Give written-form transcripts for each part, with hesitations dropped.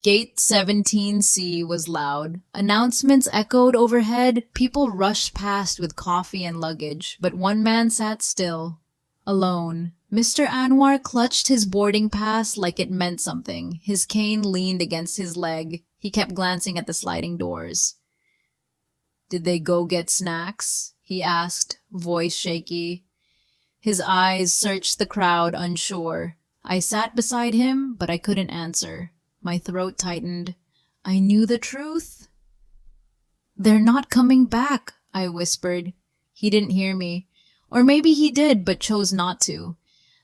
Gate 17C was loud. Announcements echoed overhead. People rushed past with coffee and luggage, but one man sat still, alone. Mr. Anwar clutched his boarding pass like it meant something. His cane leaned against his leg. He kept glancing at the sliding doors. "Did they go get snacks?" he asked, voice shaky. His eyes searched the crowd, unsure. I sat beside him, but I couldn't answer. My throat tightened. I knew the truth. "They're not coming back," I whispered. He didn't hear me. Or maybe he did, but chose not to.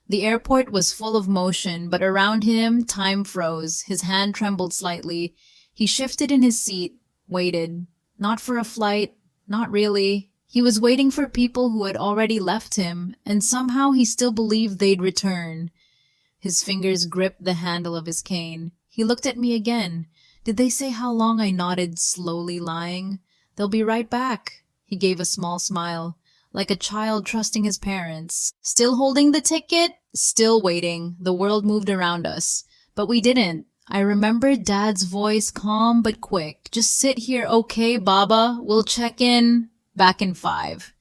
The airport was full of motion, but around him, time froze. His hand trembled slightly. He shifted in his seat, waited. Not for a flight, not really. He was waiting for people who had already left him, and somehow he still believed they'd return. His fingers gripped the handle of his cane. He looked at me again. Did they say how long? I nodded, slowly lying. "They'll be right back." He gave a small smile, like a child trusting his parents. Still holding the ticket, still waiting. The world moved around us, but we didn't. I remembered Dad's voice, calm but quick. "Just sit here, okay, Baba? We'll check in back in 5.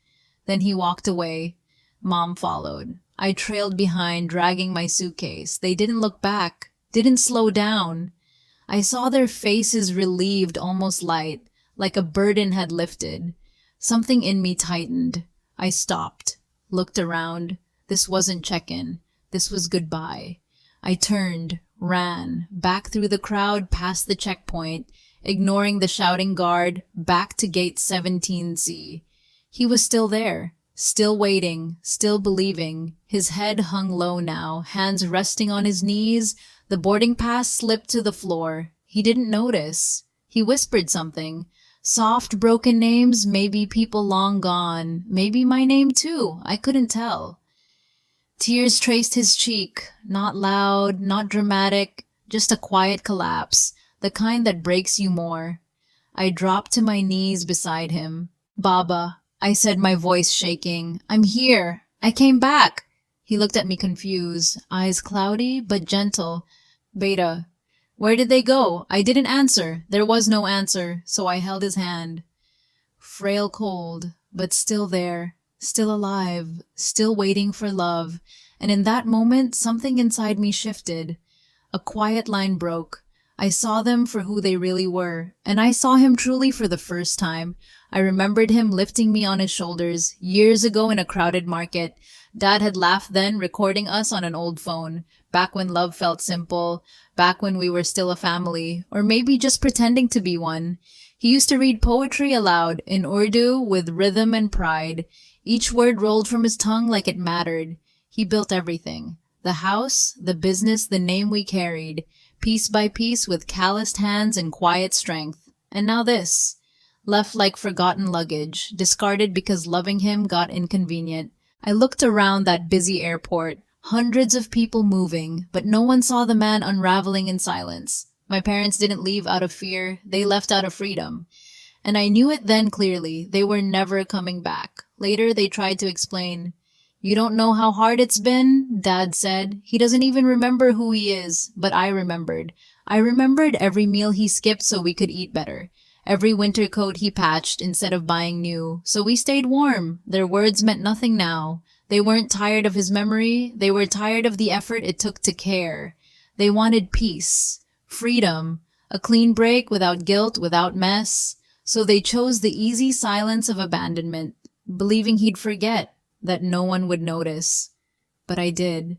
Then he walked away. Mom followed. I trailed behind, dragging my suitcase. They didn't look back, didn't slow down. I saw their faces relieved, almost light, like a burden had lifted. Something in me tightened. I stopped, looked around. This wasn't check-in. This was goodbye. I turned, ran, back through the crowd, past the checkpoint, ignoring the shouting guard, back to gate 17C. He was still there, still waiting, still believing. His head hung low now, hands resting on his knees. The boarding pass slipped to the floor. He didn't notice. He whispered something. Soft, broken names, maybe people long gone. Maybe my name too, I couldn't tell. Tears traced his cheek, not loud, not dramatic, just a quiet collapse, the kind that breaks you more. I dropped to my knees beside him. "Baba," I said, my voice shaking. "I'm here. I came back." He looked at me confused, eyes cloudy but gentle. "Beta, where did they go?" I didn't answer. There was no answer, so I held his hand. Frail cold, but still there, still alive, still waiting for love. And in that moment, something inside me shifted. A quiet line broke. I saw them for who they really were, and I saw him truly for the first time. I remembered him lifting me on his shoulders, years ago in a crowded market. Dad had laughed then, recording us on an old phone, back when love felt simple, back when we were still a family, or maybe just pretending to be one. He used to read poetry aloud, in Urdu, with rhythm and pride. Each word rolled from his tongue like it mattered. He built everything. The house, the business, the name we carried, piece by piece with calloused hands and quiet strength. And now this, left like forgotten luggage, discarded because loving him got inconvenient. I looked around that busy airport, hundreds of people moving, but no one saw the man unraveling in silence. My parents didn't leave out of fear, they left out of freedom. And I knew it then clearly, they were never coming back. Later they tried to explain. "You don't know how hard it's been," Dad said. "He doesn't even remember who he is." But I remembered. I remembered every meal he skipped so we could eat better. Every winter coat he patched instead of buying new. So we stayed warm. Their words meant nothing now. They weren't tired of his memory. They were tired of the effort it took to care. They wanted peace, freedom, a clean break without guilt, without mess. So they chose the easy silence of abandonment, believing he'd forget, that no one would notice. But I did.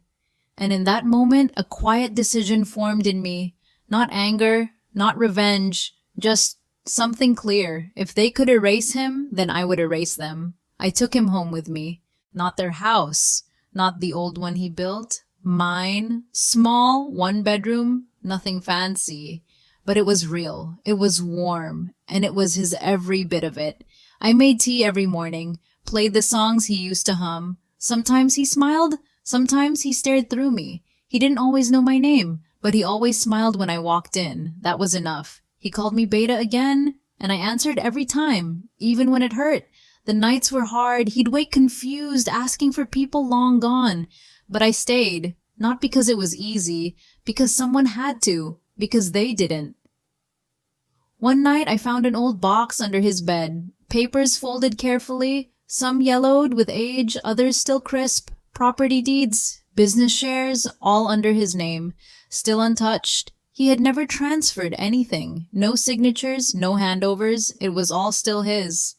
And in that moment, a quiet decision formed in me. Not anger, not revenge, just something clear. If they could erase him, then I would erase them. I took him home with me. Not their house, not the old one he built. Mine, small, 1 bedroom, nothing fancy. But it was real, it was warm, and it was his every bit of it. I made tea every morning, played the songs he used to hum. Sometimes he smiled, sometimes he stared through me. He didn't always know my name, but he always smiled when I walked in. That was enough. He called me Beta again, and I answered every time, even when it hurt. The nights were hard. He'd wake confused, asking for people long gone. But I stayed, not because it was easy, because someone had to. Because they didn't. One night I found an old box under his bed, papers folded carefully, some yellowed with age, others still crisp, property deeds, business shares, all under his name, still untouched. He had never transferred anything, no signatures, no handovers, it was all still his.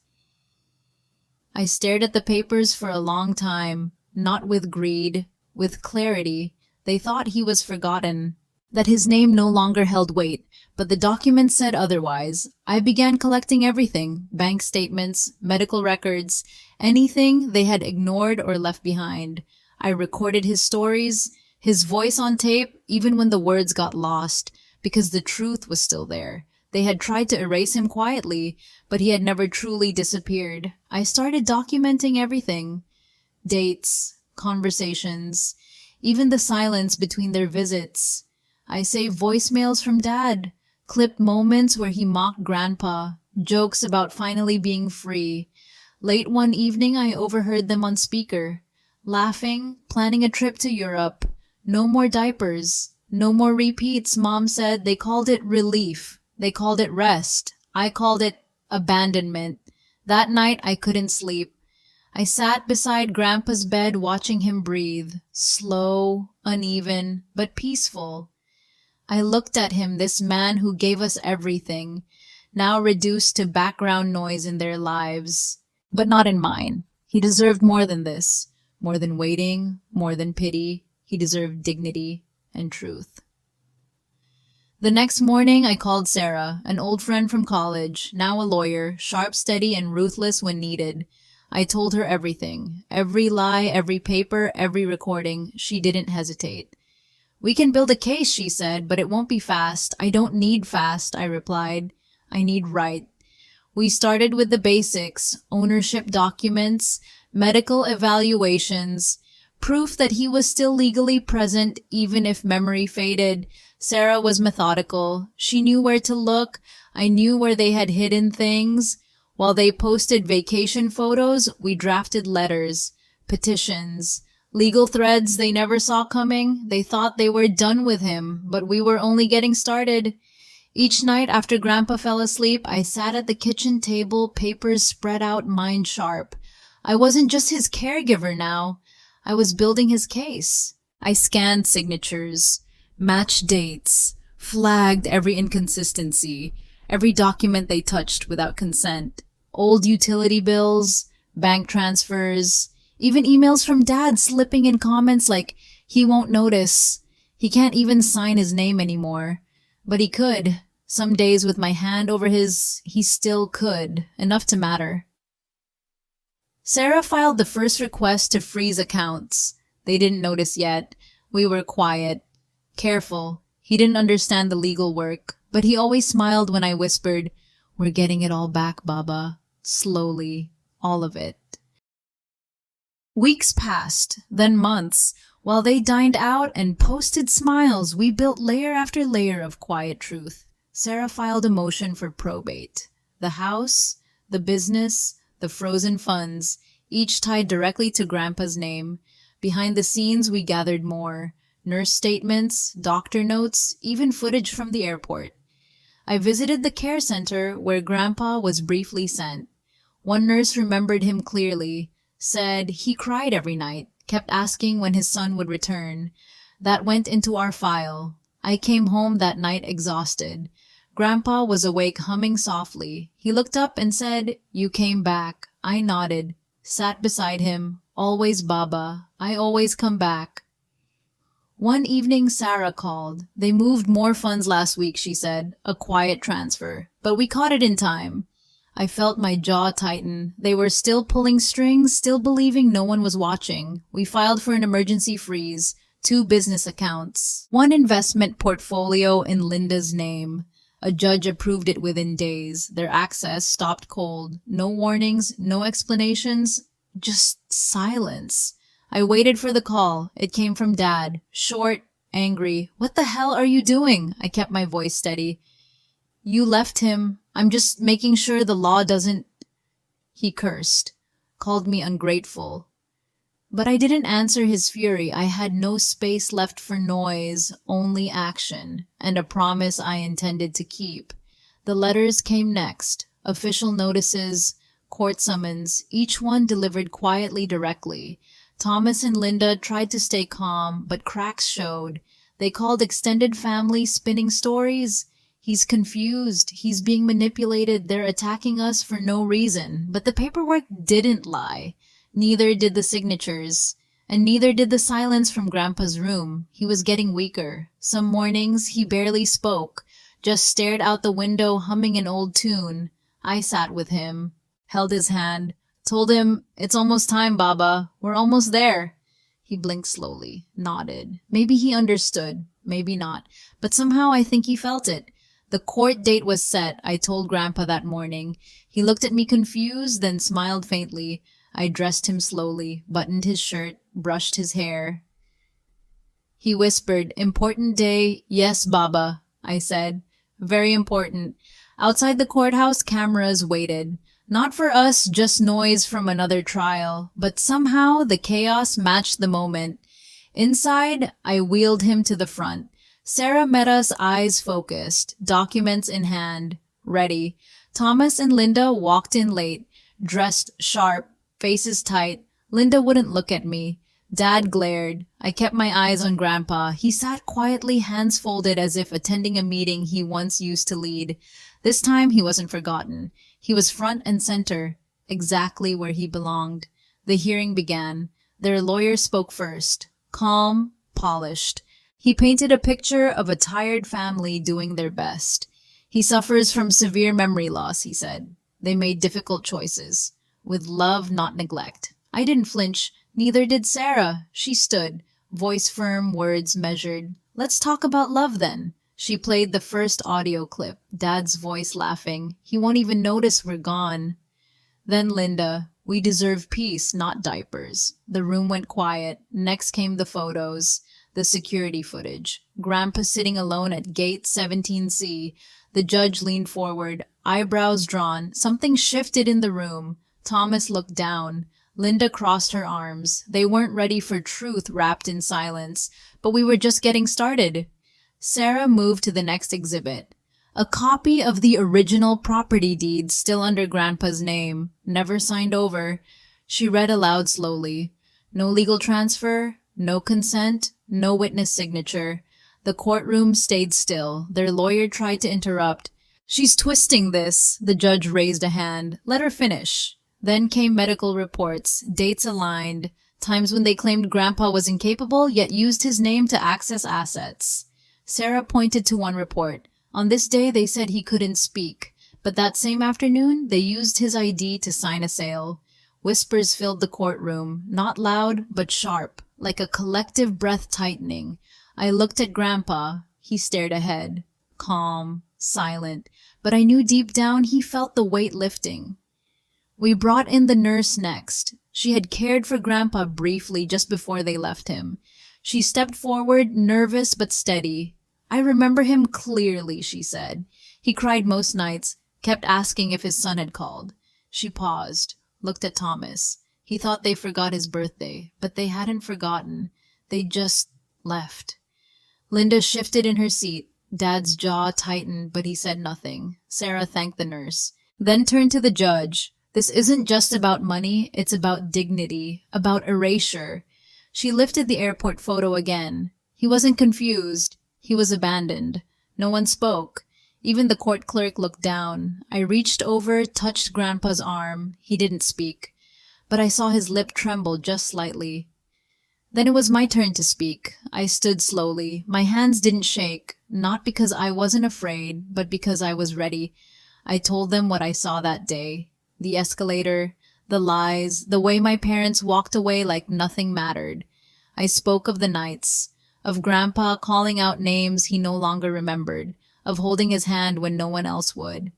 I stared at the papers for a long time, not with greed, with clarity. They thought he was forgotten, that his name no longer held weight, but the documents said otherwise. I began collecting everything, bank statements, medical records, anything they had ignored or left behind. I recorded his stories, his voice on tape, even when the words got lost, because the truth was still there. They had tried to erase him quietly, but he had never truly disappeared. I started documenting everything. Dates, conversations, even the silence between their visits. I saved voicemails from Dad, clipped moments where he mocked Grandpa, jokes about finally being free. Late one evening, I overheard them on speaker, laughing, planning a trip to Europe. No more diapers, no more repeats, Mom said. They called it relief. They called it rest. I called it abandonment. That night, I couldn't sleep. I sat beside Grandpa's bed watching him breathe, slow, uneven, but peaceful. I looked at him, this man who gave us everything, now reduced to background noise in their lives. But not in mine. He deserved more than this, more than waiting, more than pity. He deserved dignity and truth. The next morning, I called Sarah, an old friend from college, now a lawyer, sharp, steady, and ruthless when needed. I told her everything, every lie, every paper, every recording. She didn't hesitate. "We can build a case," she said, "but it won't be fast." "I don't need fast," I replied. "I need right." We started with the basics, ownership documents, medical evaluations, proof that he was still legally present even if memory faded. Sarah was methodical. She knew where to look. I knew where they had hidden things. While they posted vacation photos, we drafted letters, petitions, legal threads they never saw coming. They thought they were done with him, but we were only getting started. Each night after Grandpa fell asleep, I sat at the kitchen table, papers spread out, mind sharp. I wasn't just his caregiver now. I was building his case. I scanned signatures, matched dates, flagged every inconsistency, every document they touched without consent, old utility bills, bank transfers, even emails from Dad slipping in comments like, "He won't notice. He can't even sign his name anymore." But he could. Some days with my hand over his, he still could, enough to matter. Sarah filed the first request to freeze accounts. They didn't notice yet. We were quiet, careful. He didn't understand the legal work, but he always smiled when I whispered, "We're getting it all back, Baba. Slowly, all of it." Weeks passed, then months. While they dined out and posted smiles, we built layer after layer of quiet truth. Sarah filed a motion for probate. The house, the business, the frozen funds, each tied directly to Grandpa's name. Behind the scenes, we gathered more. Nurse statements, doctor notes, even footage from the airport. I visited the care center where Grandpa was briefly sent. One nurse remembered him clearly, said he cried every night, kept asking when his son would return. That went into our file. I came home that night exhausted. Grandpa was awake, humming softly. He looked up and said, "You came back." I nodded, sat beside him. "Always, Baba. I always come back." One evening, Sarah called. "They moved more funds last week," she said. "A quiet transfer. But we caught it in time." I felt my jaw tighten. They were still pulling strings, still believing no one was watching. We filed for an emergency freeze, 2 business accounts, 1 investment portfolio in Linda's name. A judge approved it within days. Their access stopped cold. No warnings, no explanations, just silence. I waited for the call. It came from Dad, short, angry. "What the hell are you doing?" I kept my voice steady. "You left him. I'm just making sure the law doesn't..." He cursed, called me ungrateful. But I didn't answer his fury. I had no space left for noise, only action, and a promise I intended to keep. The letters came next. Official notices, court summons, each one delivered quietly directly. Thomas and Linda tried to stay calm, but cracks showed. They called extended family spinning stories. He's confused. He's being manipulated. They're attacking us for no reason. But the paperwork didn't lie. Neither did the signatures. And neither did the silence from Grandpa's room. He was getting weaker. Some mornings he barely spoke, just stared out the window humming an old tune. I sat with him, held his hand, told him, "It's almost time, Baba. We're almost there." He blinked slowly, nodded. Maybe he understood, maybe not. But somehow I think he felt it. The court date was set, I told Grandpa that morning. He looked at me confused, then smiled faintly. I dressed him slowly, buttoned his shirt, brushed his hair. He whispered, "Important day, yes, Baba," I said. "Very important." Outside the courthouse, cameras waited. Not for us, just noise from another trial. But somehow the chaos matched the moment. Inside, I wheeled him to the front. Sarah met us, eyes focused, documents in hand, ready. Thomas and Linda walked in late, dressed sharp, faces tight. Linda wouldn't look at me. Dad glared. I kept my eyes on Grandpa. He sat quietly, hands folded as if attending a meeting he once used to lead. This time he wasn't forgotten. He was front and center, exactly where he belonged. The hearing began. Their lawyer spoke first, calm, polished. He painted a picture of a tired family doing their best. "He suffers from severe memory loss," he said. "They made difficult choices. With love, not neglect." I didn't flinch. Neither did Sarah. She stood, voice firm, words measured. "Let's talk about love then." She played the first audio clip, Dad's voice laughing. "He won't even notice we're gone." Then Linda, "We deserve peace, not diapers." The room went quiet. Next came the photos, the security footage. Grandpa sitting alone at gate 17C. The judge leaned forward, eyebrows drawn. Something shifted in the room. Thomas looked down. Linda crossed her arms. They weren't ready for truth wrapped in silence, but we were just getting started. Sarah moved to the next exhibit. A copy of the original property deed still under Grandpa's name, never signed over. She read aloud slowly. No legal transfer, no consent, no witness signature. The courtroom stayed still. Their lawyer tried to interrupt. "She's twisting this." The judge raised a hand. "Let her finish." Then came medical reports, dates aligned, times when they claimed Grandpa was incapable yet used his name to access assets. Sarah pointed to one report. On this day they said he couldn't speak, but that same afternoon they used his ID to sign a sale. Whispers filled the courtroom, not loud but sharp, like a collective breath tightening. I looked at Grandpa. He stared ahead, calm, silent, but I knew deep down he felt the weight lifting. We brought in the nurse next. She had cared for Grandpa briefly just before they left him. She stepped forward, nervous but steady. "I remember him clearly," she said. "He cried most nights, kept asking if his son had called." She paused, looked at Thomas. He thought they forgot his birthday, but they hadn't forgotten. They just left. Linda shifted in her seat. Dad's jaw tightened, but he said nothing. Sarah thanked the nurse, then turned to the judge. "This isn't just about money, it's about dignity, about erasure." She lifted the airport photo again. He wasn't confused. He was abandoned. No one spoke. Even the court clerk looked down. I reached over, touched Grandpa's arm. He didn't speak, but I saw his lip tremble just slightly. Then it was my turn to speak. I stood slowly. My hands didn't shake, not because I wasn't afraid, but because I was ready. I told them what I saw that day. The escalator, the lies, the way my parents walked away like nothing mattered. I spoke of the nights, of Grandpa calling out names he no longer remembered, of holding his hand when no one else would.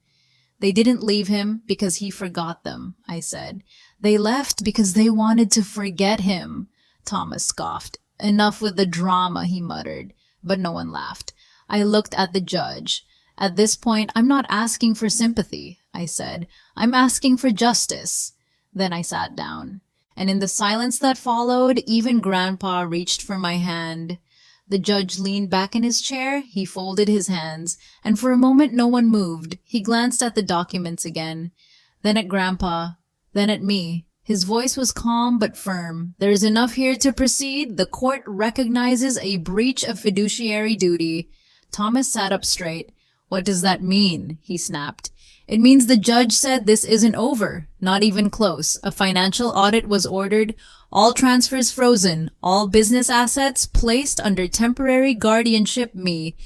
"They didn't leave him because he forgot them," I said. "They left because they wanted to forget him." Thomas scoffed. "Enough with the drama," he muttered, but no one laughed. I looked at the judge. "At this point, I'm not asking for sympathy," I said. "I'm asking for justice." Then I sat down. And in the silence that followed, even Grandpa reached for my hand. The judge leaned back in his chair, he folded his hands, and for a moment no one moved. He glanced at the documents again, then at Grandpa, then at me. His voice was calm but firm. "There is enough here to proceed. The court recognizes a breach of fiduciary duty." Thomas sat up straight. "What does that mean?" he snapped. "It means the judge said this isn't over. Not even close. A financial audit was ordered, all transfers frozen, all business assets placed under temporary guardianship me."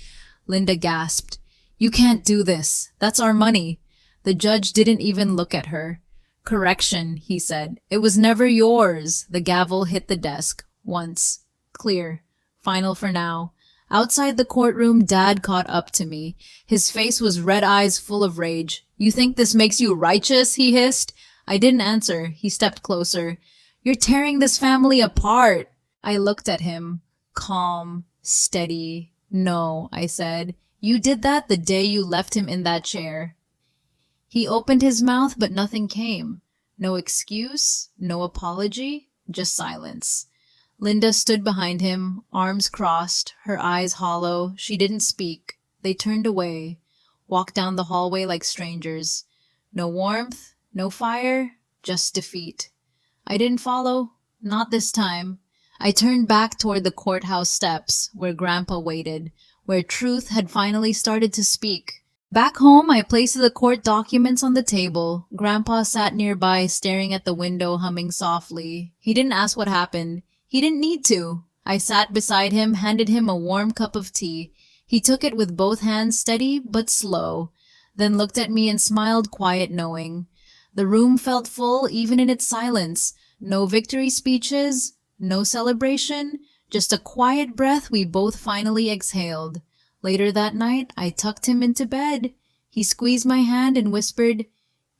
Linda gasped. "You can't do this. That's our money." The judge didn't even look at her. "Correction," he said. "It was never yours." The gavel hit the desk. Once. Clear. Final for now. Outside the courtroom, Dad caught up to me. His face was red eyes full of rage. "You think this makes you righteous?" he hissed. I didn't answer. He stepped closer. "You're tearing this family apart." I looked at him. Calm. Steady. "No," I said. "You did that the day you left him in that chair." He opened his mouth, but nothing came. No excuse, no apology, just silence. Linda stood behind him, arms crossed, her eyes hollow. She didn't speak. They turned away, walked down the hallway like strangers. No warmth, no fire, just defeat. I didn't follow, not this time. I turned back toward the courthouse steps, where Grandpa waited, where truth had finally started to speak. Back home, I placed the court documents on the table. Grandpa sat nearby, staring at the window, humming softly. He didn't ask what happened. He didn't need to. I sat beside him, handed him a warm cup of tea. He took it with both hands, steady but slow, then looked at me and smiled, quiet knowing. The room felt full, even in its silence. No victory speeches, no celebration, just a quiet breath we both finally exhaled. Later that night, I tucked him into bed. He squeezed my hand and whispered,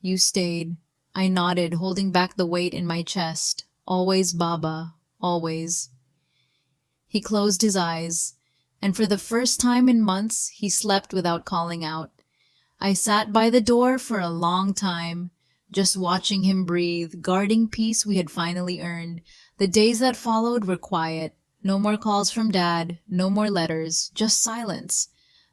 "You stayed." I nodded, holding back the weight in my chest. "Always, Baba, always." He closed his eyes, and for the first time in months, he slept without calling out. I sat by the door for a long time, just watching him breathe, guarding peace we had finally earned. The days that followed were quiet. No more calls from Dad, no more letters, just silence.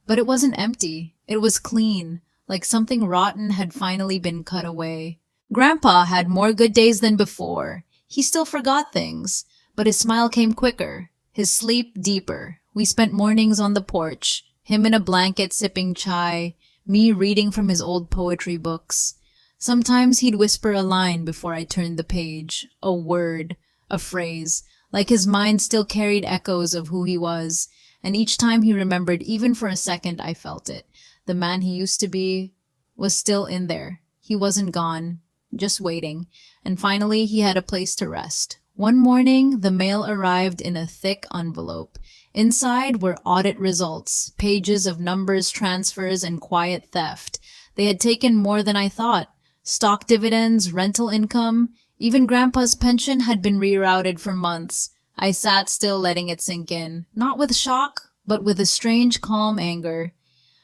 But it wasn't empty. It was clean, like something rotten had finally been cut away. Grandpa had more good days than before. He still forgot things, but his smile came quicker, his sleep deeper. We spent mornings on the porch, him in a blanket sipping chai, me reading from his old poetry books. Sometimes he'd whisper a line before I turned the page, a word, a phrase, like his mind still carried echoes of who he was, and each time he remembered, even for a second, I felt it. The man he used to be was still in there. He wasn't gone, just waiting, and finally he had a place to rest. One morning, the mail arrived in a thick envelope. Inside were audit results, pages of numbers, transfers, and quiet theft. They had taken more than I thought. Stock dividends, rental income, even Grandpa's pension had been rerouted for months. I sat still, letting it sink in, not with shock, but with a strange, calm anger.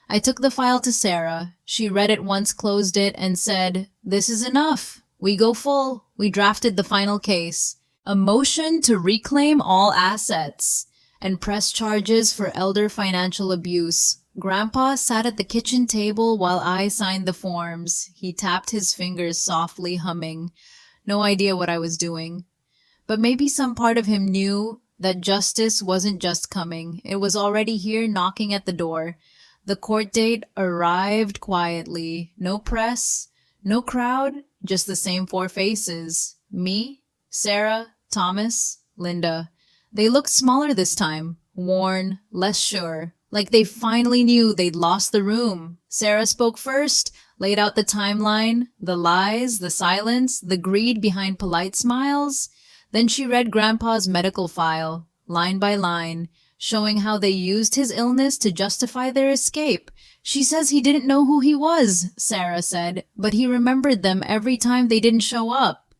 I took the file to Sarah. She read it once, closed it, and said, "This is enough. We go full." We drafted the final case. A motion to reclaim all assets and press charges for elder financial abuse. Grandpa sat at the kitchen table while I signed the forms. He tapped his fingers softly, humming. No idea what I was doing. But maybe some part of him knew that justice wasn't just coming. It was already here, knocking at the door. The court date arrived quietly. No press, no crowd, just the same four faces. Me, Sarah, Thomas, Linda. They looked smaller this time, worn, less sure, like they finally knew they'd lost the room. Sarah spoke first, laid out the timeline, the lies, the silence, the greed behind polite smiles. Then she read Grandpa's medical file, line by line, showing how they used his illness to justify their escape. "She says he didn't know who he was," Sarah said, "but he remembered them every time they didn't show up."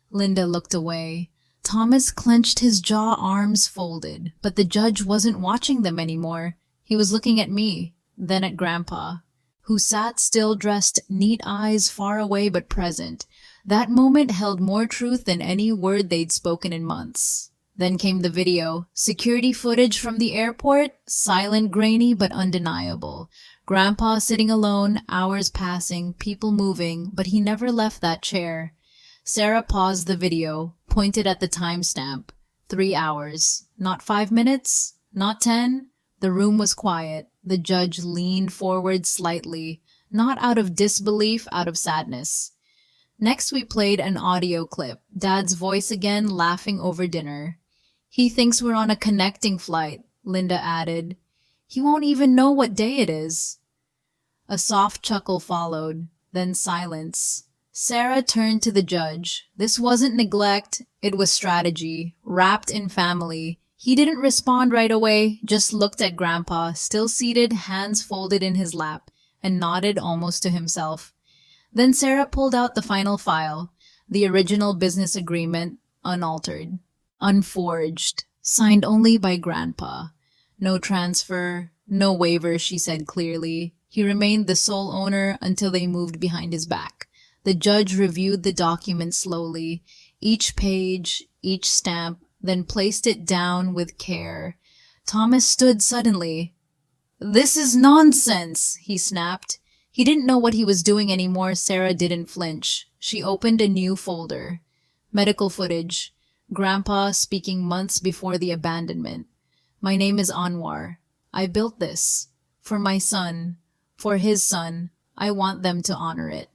Linda looked away. Thomas clenched his jaw, arms folded, but the judge wasn't watching them anymore. He was looking at me, then at Grandpa, who sat still, dressed, neat eyes far away but present. That moment held more truth than any word they'd spoken in months. Then came the video. Security footage from the airport, silent, grainy, but undeniable. Grandpa sitting alone, hours passing, people moving, but he never left that chair. Sarah paused the video, pointed at the timestamp. 3 hours. Not 5 minutes? Not 10? The room was quiet. The judge leaned forward slightly, not out of disbelief, out of sadness. Next we played an audio clip, Dad's voice again laughing over dinner. He thinks we're on a connecting flight, Linda added. He won't even know what day it is. A soft chuckle followed, then silence. Sarah turned to the judge. This wasn't neglect, it was strategy, wrapped in family. He didn't respond right away, just looked at Grandpa, still seated, hands folded in his lap, and nodded almost to himself. Then Sarah pulled out the final file, the original business agreement, unaltered, unforged, signed only by Grandpa. No transfer, no waiver, she said clearly. He remained the sole owner until they moved behind his back. The judge reviewed the document slowly, each page, each stamp, then placed it down with care. Thomas stood suddenly. "This is nonsense," he snapped. He didn't know what he was doing anymore. Sarah didn't flinch. She opened a new folder. Medical footage. Grandpa speaking months before the abandonment. "My name is Anwar. I built this. For my son. For his son. I want them to honor it."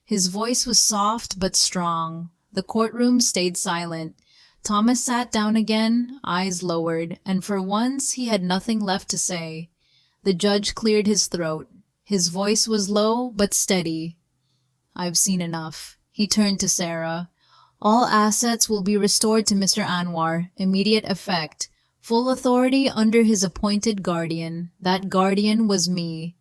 His voice was soft but strong. The courtroom stayed silent. Thomas sat down again, eyes lowered, and for once he had nothing left to say. The judge cleared his throat. His voice was low but steady. "I've seen enough." He turned to Sarah. "All assets will be restored to Mr. Anwar, immediate effect. Full authority under his appointed guardian. That guardian was me."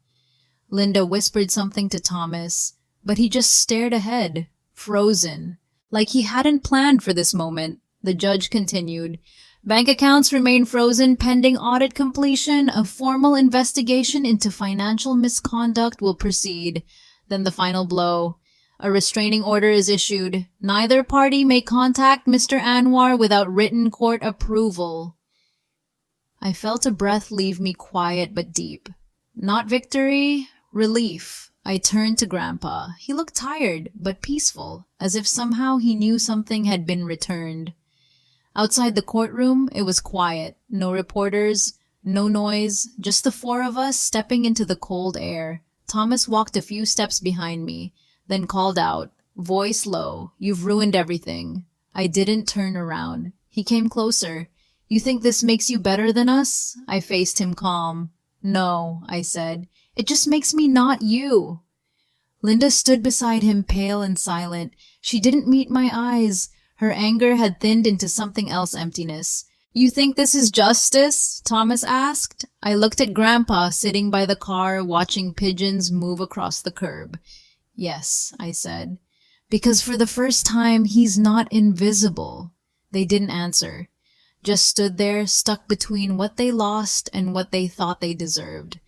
Linda whispered something to Thomas, but he just stared ahead, frozen, like he hadn't planned for this moment. The judge continued. "Bank accounts remain frozen pending audit completion. A formal investigation into financial misconduct will proceed." Then the final blow. "A restraining order is issued. Neither party may contact Mr. Anwar without written court approval." I felt a breath leave me, quiet but deep. Not victory, relief. I turned to Grandpa. He looked tired, but peaceful, as if somehow he knew something had been returned. Outside the courtroom, it was quiet. No reporters, no noise, just the four of us stepping into the cold air. Thomas walked a few steps behind me, then called out, voice low, "You've ruined everything." I didn't turn around. He came closer. "You think this makes you better than us?" I faced him calm. "No," I said. "It just makes me not you." Linda stood beside him, pale and silent. She didn't meet my eyes. Her anger had thinned into something else, emptiness. "You think this is justice?" Thomas asked. I looked at Grandpa sitting by the car, watching pigeons move across the curb. "Yes," I said. "Because for the first time, he's not invisible." They didn't answer. Just stood there, stuck between what they lost and what they thought they deserved.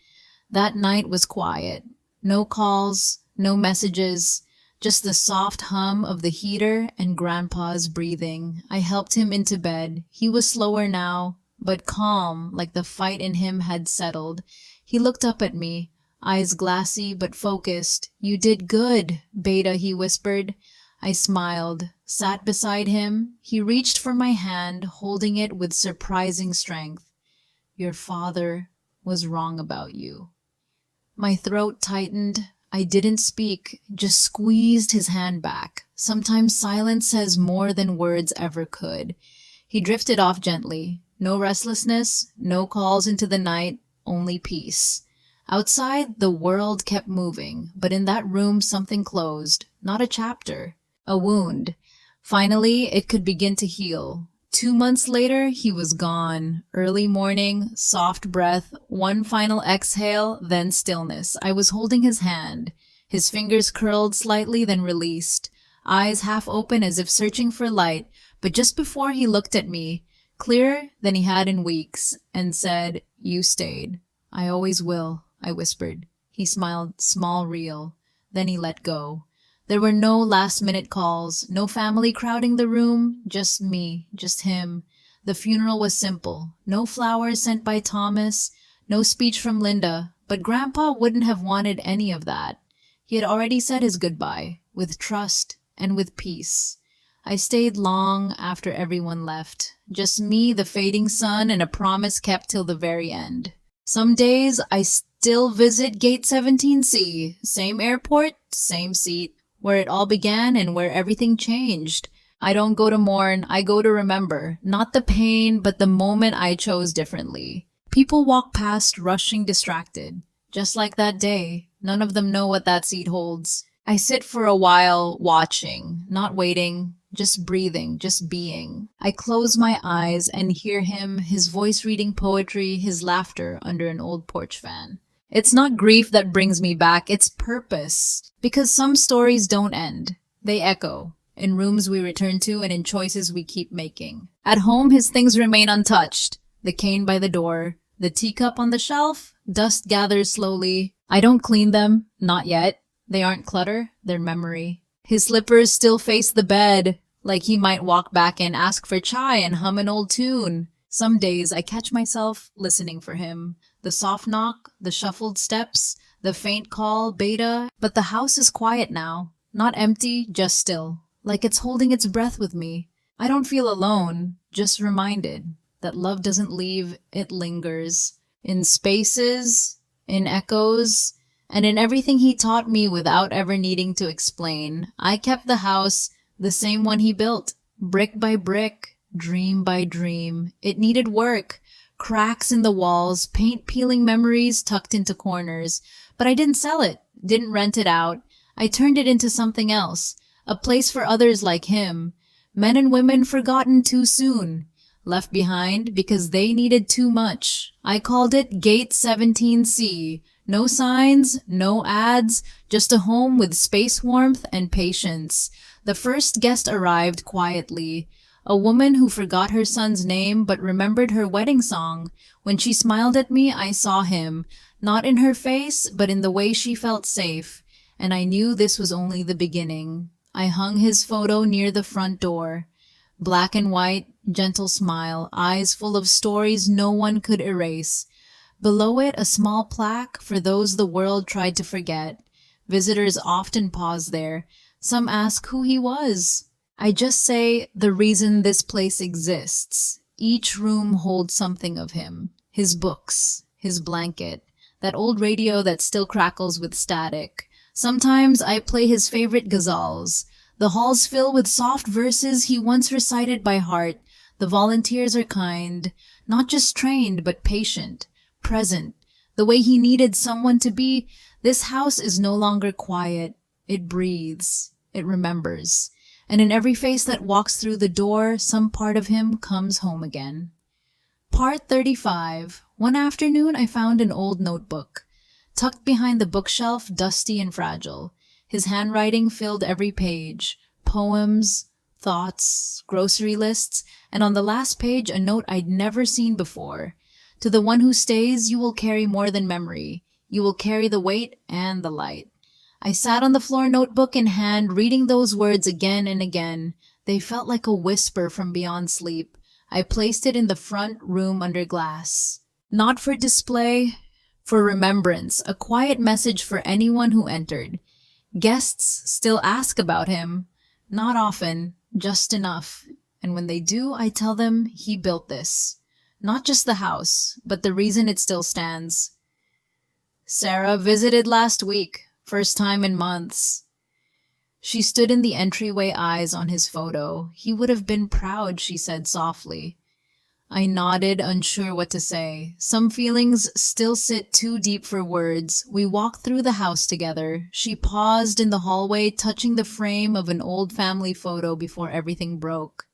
That night was quiet. No calls, no messages, just the soft hum of the heater and Grandpa's breathing. I helped him into bed. He was slower now, but calm, like the fight in him had settled. He looked up at me, eyes glassy but focused. "You did good, Beta," he whispered. I smiled, sat beside him. He reached for my hand, holding it with surprising strength. "Your father was wrong about you." My throat tightened. I didn't speak, just squeezed his hand back. Sometimes silence says more than words ever could. He drifted off gently. No restlessness, no calls into the night, only peace. Outside, the world kept moving, but in that room something closed. Not a chapter. A wound. Finally, it could begin to heal. 2 months later, he was gone. Early morning, soft breath, one final exhale, then stillness. I was holding his hand. His fingers curled slightly, then released. Eyes half open as if searching for light. But just before he looked at me, clearer than he had in weeks, and said, "You stayed." "I always will," I whispered. He smiled, small, real. Then he let go. There were no last-minute calls, no family crowding the room, just me, just him. The funeral was simple. No flowers sent by Thomas, no speech from Linda, but Grandpa wouldn't have wanted any of that. He had already said his goodbye, with trust and with peace. I stayed long after everyone left. Just me, the fading sun, and a promise kept till the very end. Some days I still visit Gate 17C, same airport, same seat, where it all began and where everything changed. I don't go to mourn, I go to remember. Not the pain, but the moment I chose differently. People walk past rushing distracted. Just like that day, none of them know what that seat holds. I sit for a while watching, not waiting, just breathing, just being. I close my eyes and hear him, his voice reading poetry, his laughter under an old porch fan. It's not grief that brings me back, it's purpose. Because some stories don't end. They echo, in rooms we return to and in choices we keep making. At home, his things remain untouched. The cane by the door, the teacup on the shelf, dust gathers slowly. I don't clean them, not yet. They aren't clutter, they're memory. His slippers still face the bed, like he might walk back and ask for chai and hum an old tune. Some days I catch myself listening for him. The soft knock, the shuffled steps, the faint call, Beta. But the house is quiet now. Not empty, just still. Like it's holding its breath with me. I don't feel alone, just reminded that love doesn't leave, it lingers. In spaces, in echoes, and in everything he taught me without ever needing to explain. I kept the house, the same one he built, brick by brick, dream by dream. It needed work, cracks in the walls, paint peeling memories tucked into corners. But I didn't sell it, didn't rent it out. I turned it into something else, a place for others like him, men and women forgotten too soon, left behind because they needed too much. I called it Gate 17C. No signs, no ads, just a home with space warmth and patience. The first guest arrived quietly, a woman who forgot her son's name but remembered her wedding song. When she smiled at me, I saw him, not in her face, but in the way she felt safe, and I knew this was only the beginning. I hung his photo near the front door. Black and white, gentle smile, eyes full of stories no one could erase. Below it, a small plaque for those the world tried to forget. Visitors often pause there. Some ask who he was. I just say the reason this place exists. Each room holds something of him. His books, his blanket, that old radio that still crackles with static. Sometimes I play his favorite ghazals. The halls fill with soft verses he once recited by heart. The volunteers are kind, not just trained, but patient. Present, the way he needed someone to be. This house is no longer quiet. It breathes. It remembers. And in every face that walks through the door, some part of him comes home again. Part 35. One afternoon, I found an old notebook, tucked behind the bookshelf, dusty and fragile. His handwriting filled every page. Poems, thoughts, grocery lists, and on the last page, a note I'd never seen before. To the one who stays, you will carry more than memory. You will carry the weight and the light. I sat on the floor, notebook in hand, reading those words again and again. They felt like a whisper from beyond sleep. I placed it in the front room under glass. Not for display, for remembrance, a quiet message for anyone who entered. Guests still ask about him. Not often, just enough. And when they do, I tell them he built this. Not just the house, but the reason it still stands. Sarah visited last week, first time in months. She stood in the entryway, eyes on his photo. He would have been proud, she said softly. I nodded, unsure what to say. Some feelings still sit too deep for words. We walked through the house together. She paused in the hallway, touching the frame of an old family photo before everything broke.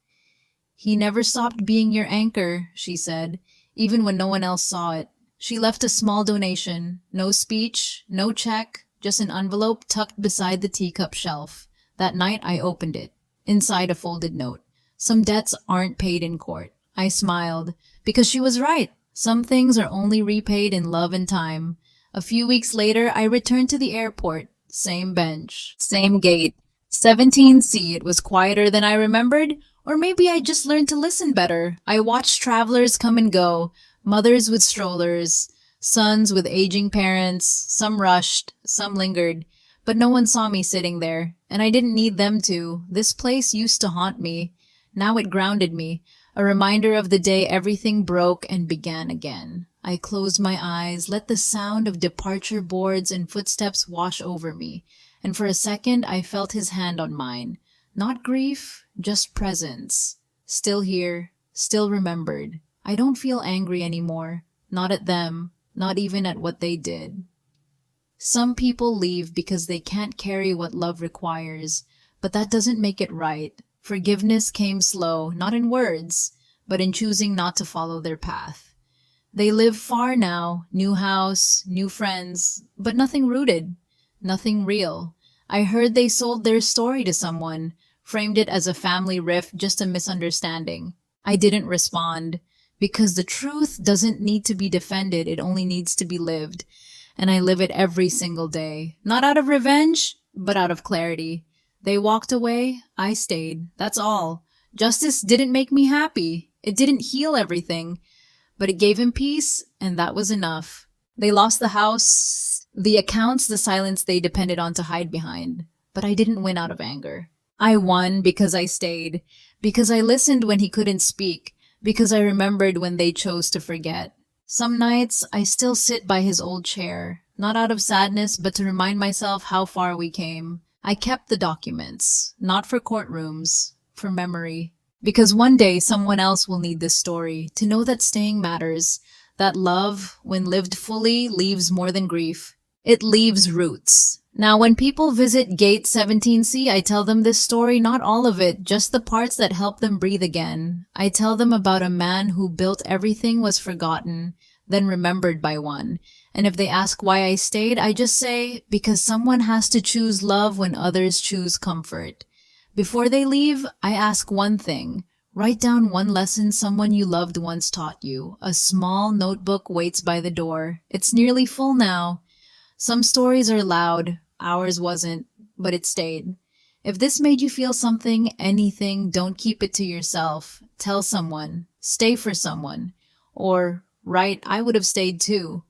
He never stopped being your anchor, she said, even when no one else saw it. She left a small donation. No speech, no check, just an envelope tucked beside the teacup shelf. That night I opened it. Inside, a folded note. Some debts aren't paid in court. I smiled, because she was right. Some things are only repaid in love and time. A few weeks later, I returned to the airport. Same bench, same gate. 17C, it was quieter than I remembered, or maybe I just learned to listen better. I watched travelers come and go, mothers with strollers, sons with aging parents, some rushed, some lingered, but no one saw me sitting there, and I didn't need them to. This place used to haunt me. Now it grounded me, a reminder of the day everything broke and began again. I closed my eyes, let the sound of departure boards and footsteps wash over me, and for a second I felt his hand on mine. Not grief, just presence. Still here, still remembered. I don't feel angry anymore. Not at them, not even at what they did. Some people leave because they can't carry what love requires, but that doesn't make it right. Forgiveness came slow, not in words, but in choosing not to follow their path. They live far now, new house, new friends, but nothing rooted, nothing real. I heard they sold their story to someone, framed it as a family rift, just a misunderstanding. I didn't respond, because the truth doesn't need to be defended, it only needs to be lived. And I live it every single day. Not out of revenge, but out of clarity. They walked away, I stayed. That's all. Justice didn't make me happy. It didn't heal everything. But it gave him peace, and that was enough. They lost the house, the accounts, the silence they depended on to hide behind. But I didn't win out of anger. I won because I stayed. Because I listened when he couldn't speak. Because I remembered when they chose to forget. Some nights, I still sit by his old chair, not out of sadness, but to remind myself how far we came. I kept the documents, not for courtrooms, for memory. Because one day someone else will need this story, to know that staying matters, that love, when lived fully, leaves more than grief. It leaves roots. Now, when people visit Gate 17C, I tell them this story, not all of it, just the parts that help them breathe again. I tell them about a man who built everything was forgotten, then remembered by one. And if they ask why I stayed, I just say, because someone has to choose love when others choose comfort. Before they leave, I ask one thing. Write down one lesson someone you loved once taught you. A small notebook waits by the door. It's nearly full now. Some stories are loud. Ours wasn't, but it stayed. If this made you feel something, anything, don't keep it to yourself. Tell someone. Stay for someone. Or, write, I would have stayed too.